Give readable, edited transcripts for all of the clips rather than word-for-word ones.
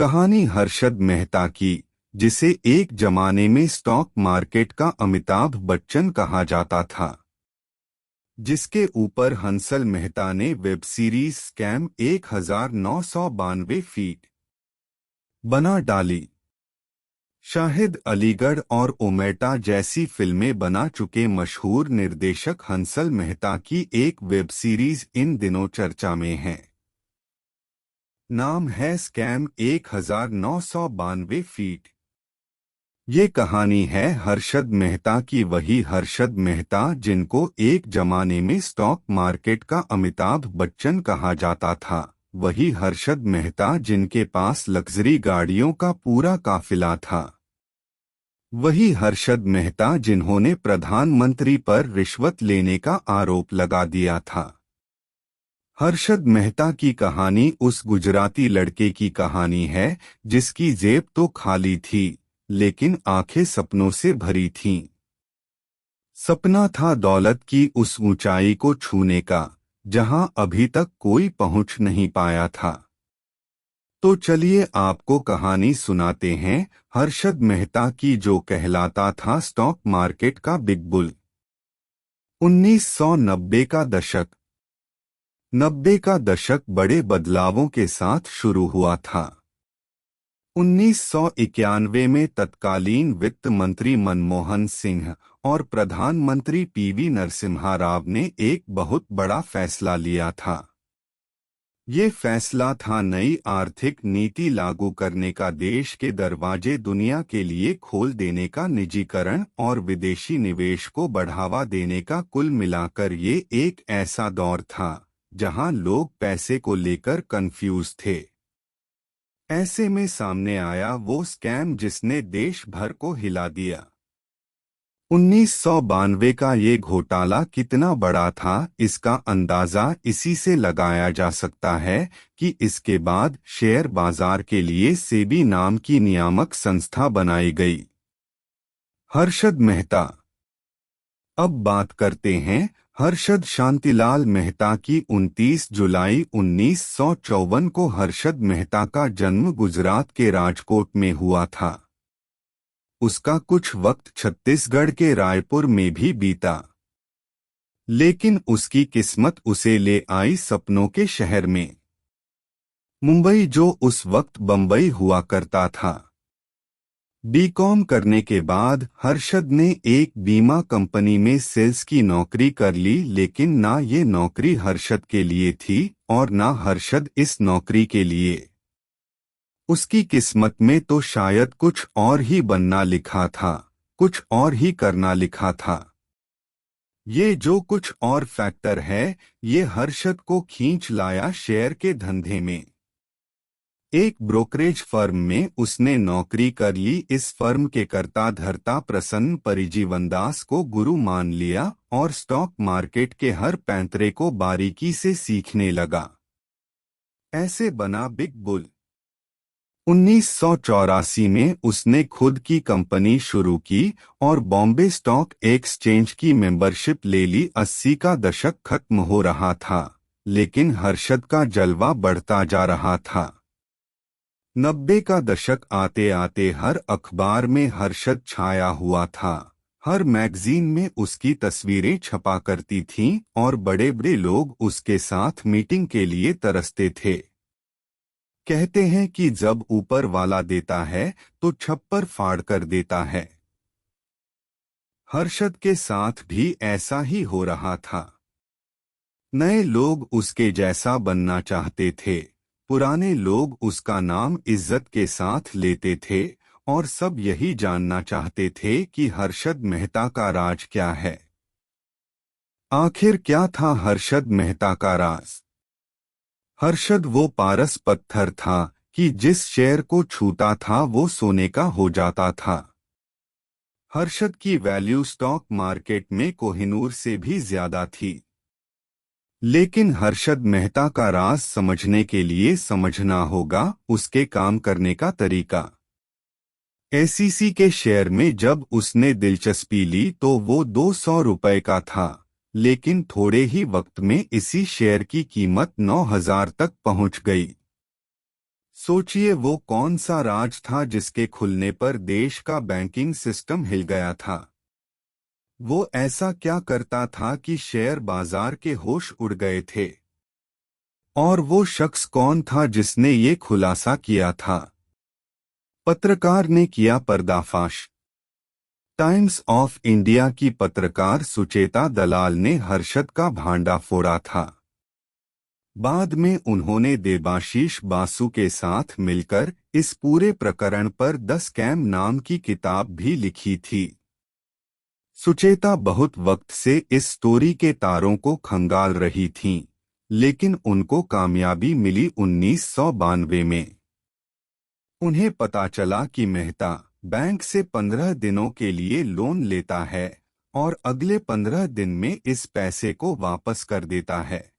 कहानी हर्षद मेहता की, जिसे एक जमाने में स्टॉक मार्केट का अमिताभ बच्चन कहा जाता था, जिसके ऊपर हंसल मेहता ने वेब सीरीज स्कैम 1992 फीट बना डाली। शाहिद अलीगढ़ और ओमेटा जैसी फिल्में बना चुके मशहूर निर्देशक हंसल मेहता की एक वेब सीरीज इन दिनों चर्चा में है। नाम है स्कैम 1992 फीट। ये कहानी है हर्षद मेहता की, वही हर्षद मेहता जिनको एक जमाने में स्टॉक मार्केट का अमिताभ बच्चन कहा जाता था, वही हर्षद मेहता जिनके पास लग्जरी गाड़ियों का पूरा काफिला था, वही हर्षद मेहता जिन्होंने प्रधानमंत्री पर रिश्वत लेने का आरोप लगा दिया था। हर्षद मेहता की कहानी उस गुजराती लड़के की कहानी है जिसकी जेब तो खाली थी लेकिन आंखें सपनों से भरी थीं। सपना था दौलत की उस ऊंचाई को छूने का जहां अभी तक कोई पहुंच नहीं पाया था। तो चलिए आपको कहानी सुनाते हैं हर्षद मेहता की, जो कहलाता था स्टॉक मार्केट का बिग बुल। 1990 का दशक। 90 का दशक बड़े बदलावों के साथ शुरू हुआ था। 1991 में तत्कालीन वित्त मंत्री मनमोहन सिंह और प्रधानमंत्री पीवी नरसिम्हा राव ने एक बहुत बड़ा फैसला लिया था। ये फैसला था नई आर्थिक नीति लागू करने का, देश के दरवाजे दुनिया के लिए खोल देने का, निजीकरण और विदेशी निवेश को बढ़ावा देने का। कुल मिलाकर ये एक ऐसा दौर था जहां लोग पैसे को लेकर कंफ्यूज थे। ऐसे में सामने आया वो स्कैम जिसने देश भर को हिला दिया। 1992 का ये घोटाला कितना बड़ा था, इसका अंदाजा इसी से लगाया जा सकता है कि इसके बाद शेयर बाजार के लिए सेबी नाम की नियामक संस्था बनाई गई। हर्षद मेहता। अब बात करते हैं हर्षद शांतिलाल मेहता की। 29 जुलाई 1954 को हर्षद मेहता का जन्म गुजरात के राजकोट में हुआ था। उसका कुछ वक्त छत्तीसगढ़ के रायपुर में भी बीता, लेकिन उसकी किस्मत उसे ले आई सपनों के शहर में, मुंबई, जो उस वक्त बम्बई हुआ करता था। बीकॉम करने के बाद हर्षद ने एक बीमा कंपनी में सेल्स की नौकरी कर ली, लेकिन ना ये नौकरी हर्षद के लिए थी और ना हर्षद इस नौकरी के लिए। उसकी किस्मत में तो शायद कुछ और ही बनना लिखा था, कुछ और ही करना लिखा था। ये जो कुछ और फैक्टर है, ये हर्षद को खींच लाया शेयर के धंधे में। एक ब्रोकरेज फर्म में उसने नौकरी कर ली। इस फर्म के कर्ता धर्ता प्रसन्न परिजीवनदास को गुरु मान लिया और स्टॉक मार्केट के हर पैंतरे को बारीकी से सीखने लगा। ऐसे बना बिग बुल। 1984 में उसने खुद की कंपनी शुरू की और बॉम्बे स्टॉक एक्सचेंज की मेंबरशिप ले ली। 80 का दशक खत्म हो रहा था, लेकिन हर्षद का जलवा बढ़ता जा रहा था। 90 का दशक आते आते हर अखबार में हर्षद छाया हुआ था। हर मैगजीन में उसकी तस्वीरें छपा करती थीं और बड़े बड़े लोग उसके साथ मीटिंग के लिए तरसते थे। कहते हैं कि जब ऊपर वाला देता है तो छप्पर फाड़ कर देता है। हर्षद के साथ भी ऐसा ही हो रहा था। नए लोग उसके जैसा बनना चाहते थे, पुराने लोग उसका नाम इज्जत के साथ लेते थे और सब यही जानना चाहते थे कि हर्षद मेहता का राज क्या है। आखिर क्या था हर्षद मेहता का राज? हर्षद वो पारस पत्थर था कि जिस शेयर को छूता था वो सोने का हो जाता था। हर्षद की वैल्यू स्टॉक मार्केट में कोहिनूर से भी ज्यादा थी। लेकिन हर्षद मेहता का राज समझने के लिए समझना होगा उसके काम करने का तरीका। एसीसी के शेयर में जब उसने दिलचस्पी ली तो वो 200 रुपए का था, लेकिन थोड़े ही वक्त में इसी शेयर की कीमत 9,000 तक पहुंच गई। सोचिए वो कौन सा राज था जिसके खुलने पर देश का बैंकिंग सिस्टम हिल गया था। वो ऐसा क्या करता था कि शेयर बाजार के होश उड़ गए थे? और वो शख्स कौन था जिसने ये खुलासा किया था? पत्रकार ने किया पर्दाफाश। टाइम्स ऑफ इंडिया की पत्रकार सुचेता दलाल ने हर्षद का भांडा फोड़ा था। बाद में उन्होंने देबाशीष बासु के साथ मिलकर इस पूरे प्रकरण पर द स्कैम नाम की किताब भी लिखी थी। सुचेता बहुत वक्त से इस स्टोरी के तारों को खंगाल रही थीं, लेकिन उनको कामयाबी मिली 1992 में। उन्हें पता चला कि मेहता बैंक से 15 दिनों के लिए लोन लेता है और अगले 15 दिन में इस पैसे को वापस कर देता है।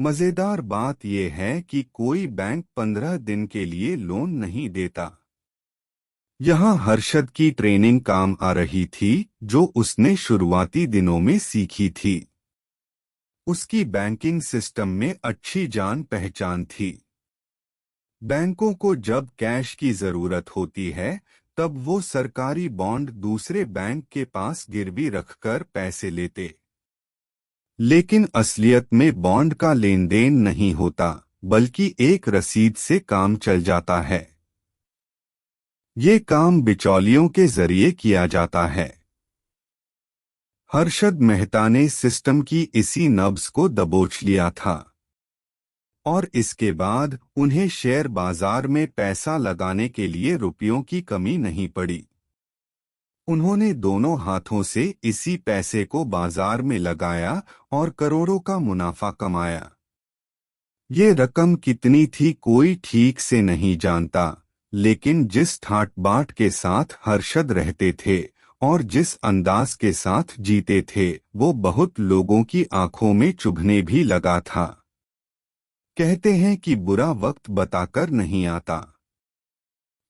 मजेदार बात यह है कि कोई बैंक 15 दिन के लिए लोन नहीं देता। यहाँ हर्षद की ट्रेनिंग काम आ रही थी, जो उसने शुरुआती दिनों में सीखी थी। उसकी बैंकिंग सिस्टम में अच्छी जान पहचान थी। बैंकों को जब कैश की जरूरत होती है, तब वो सरकारी बॉन्ड दूसरे बैंक के पास गिरवी रखकर पैसे लेते। लेकिन असलियत में बॉन्ड का लेन देन नहीं होता, बल्कि एक रसीद से काम चल जाता है। ये काम बिचौलियों के जरिए किया जाता है। हर्षद मेहता ने सिस्टम की इसी नब्ज को दबोच लिया था और इसके बाद उन्हें शेयर बाजार में पैसा लगाने के लिए रुपयों की कमी नहीं पड़ी। उन्होंने दोनों हाथों से इसी पैसे को बाजार में लगाया और करोड़ों का मुनाफा कमाया। ये रकम कितनी थी कोई ठीक से नहीं जानता, लेकिन जिस ठाट बाट के साथ हर्षद रहते थे और जिस अंदाज के साथ जीते थे, वो बहुत लोगों की आंखों में चुभने भी लगा था। कहते हैं कि बुरा वक्त बताकर नहीं आता।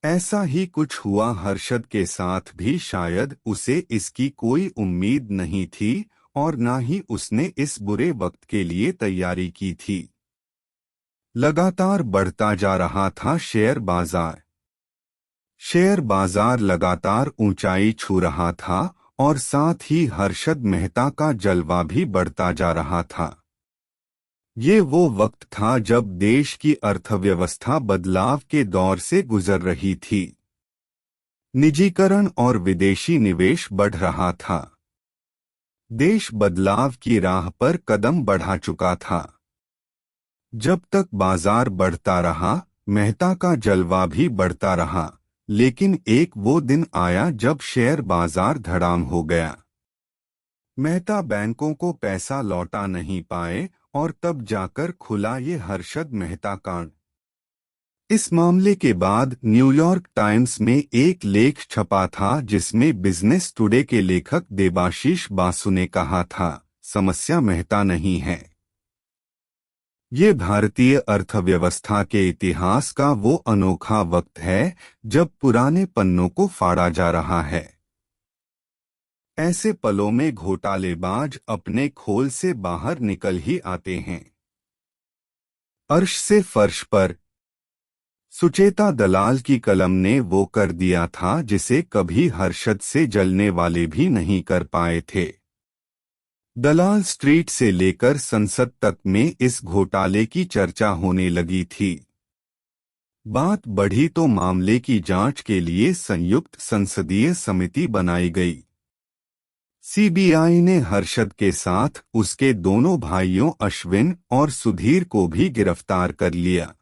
ऐसा ही कुछ हुआ हर्षद के साथ भी। शायद उसे इसकी कोई उम्मीद नहीं थी और ना ही उसने इस बुरे वक्त के लिए तैयारी की थी। लगातार बढ़ता जा रहा था शेयर बाजार। शेयर बाजार लगातार ऊंचाई छू रहा था और साथ ही हर्षद मेहता का जलवा भी बढ़ता जा रहा था। ये वो वक्त था जब देश की अर्थव्यवस्था बदलाव के दौर से गुजर रही थी। निजीकरण और विदेशी निवेश बढ़ रहा था। देश बदलाव की राह पर कदम बढ़ा चुका था। जब तक बाजार बढ़ता रहा, मेहता का जलवा भी बढ़ता रहा, लेकिन एक वो दिन आया जब शेयर बाजार धड़ाम हो गया। मेहता बैंकों को पैसा लौटा नहीं पाए और तब जाकर खुला ये हर्षद मेहता कांड। इस मामले के बाद न्यूयॉर्क टाइम्स में एक लेख छपा था जिसमें बिजनेस टुडे के लेखक देबाशीष बासु ने कहा था, समस्या मेहता नहीं है। ये भारतीय अर्थव्यवस्था के इतिहास का वो अनोखा वक्त है जब पुराने पन्नों को फाड़ा जा रहा है। ऐसे पलों में घोटालेबाज अपने खोल से बाहर निकल ही आते हैं। अर्श से फर्श पर। सुचेता दलाल की कलम ने वो कर दिया था जिसे कभी हर्षद से जलने वाले भी नहीं कर पाए थे। दलाल स्ट्रीट से लेकर संसद तक में इस घोटाले की चर्चा होने लगी थी। बात बढ़ी तो मामले की जांच के लिए संयुक्त संसदीय समिति बनाई गई। सीबीआई ने हर्षद के साथ उसके दोनों भाइयों अश्विन और सुधीर को भी गिरफ्तार कर लिया।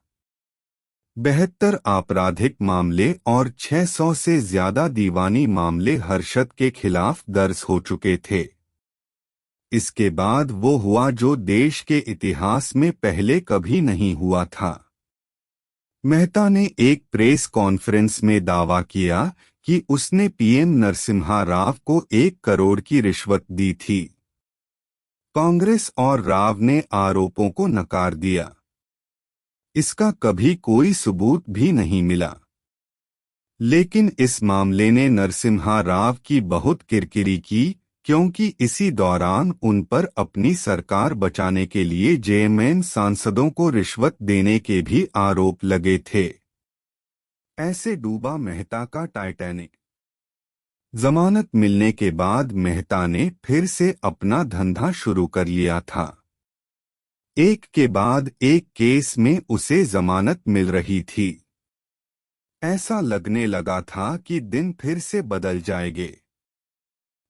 72 आपराधिक मामले और 600 से ज्यादा दीवानी मामले हर्षद के खिलाफ दर्ज हो चुके थे। इसके बाद वो हुआ जो देश के इतिहास में पहले कभी नहीं हुआ था। मेहता ने एक प्रेस कॉन्फ्रेंस में दावा किया कि उसने पीएम नरसिम्हा राव को 1 करोड़ की रिश्वत दी थी। कांग्रेस और राव ने आरोपों को नकार दिया। इसका कभी कोई सबूत भी नहीं मिला। लेकिन इस मामले ने नरसिम्हा राव की बहुत किरकिरी की, क्योंकि इसी दौरान उन पर अपनी सरकार बचाने के लिए जेएमएन सांसदों को रिश्वत देने के भी आरोप लगे थे। ऐसे डूबा मेहता का टाइटैनिक। जमानत मिलने के बाद मेहता ने फिर से अपना धंधा शुरू कर लिया था। एक के बाद एक केस में उसे जमानत मिल रही थी। ऐसा लगने लगा था कि दिन फिर से बदल जाएंगे।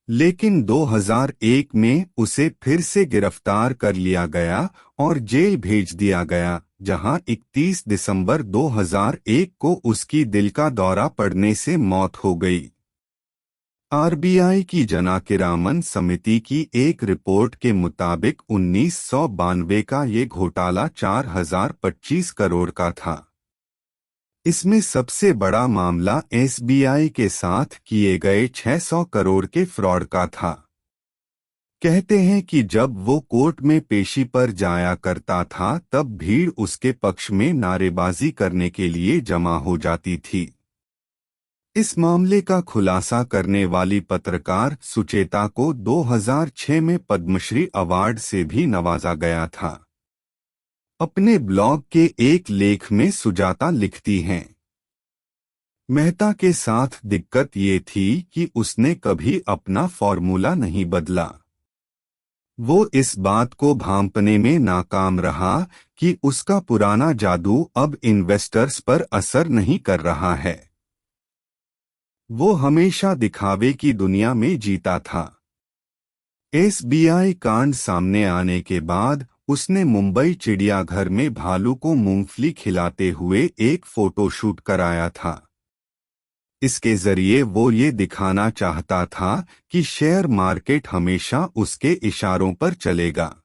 लेकिन 2001 में उसे फिर से गिरफ्तार कर लिया गया और जेल भेज दिया गया, जहां 31 दिसंबर 2001 को उसकी दिल का दौरा पड़ने से मौत हो गई। आरबीआई की जनाकिरामन समिति की एक रिपोर्ट के मुताबिक 1992 का ये घोटाला 4025 करोड़ का था। इसमें सबसे बड़ा मामला एसबीआई के साथ किए गए 600 करोड़ के फ्रॉड का था। कहते हैं कि जब वो कोर्ट में पेशी पर जाया करता था तब भीड़ उसके पक्ष में नारेबाजी करने के लिए जमा हो जाती थी। इस मामले का खुलासा करने वाली पत्रकार सुचेता को 2006 में पद्मश्री अवार्ड से भी नवाजा गया था। अपने ब्लॉग के एक लेख में सुजाता लिखती हैं, मेहता के साथ दिक्कत ये थी कि उसने कभी अपना फॉर्मूला नहीं बदला। वो इस बात को भांपने में नाकाम रहा कि उसका पुराना जादू अब इन्वेस्टर्स पर असर नहीं कर रहा है। वो हमेशा दिखावे की दुनिया में जीता था। एसबीआई कांड सामने आने के बाद उसने मुंबई चिड़ियाघर में भालू को मूंगफली खिलाते हुए एक फोटोशूट कराया था। इसके जरिए वो ये दिखाना चाहता था कि शेयर मार्केट हमेशा उसके इशारों पर चलेगा।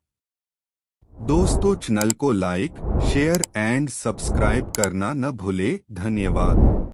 दोस्तों, चैनल को लाइक, शेयर एंड सब्सक्राइब करना न भूले। धन्यवाद।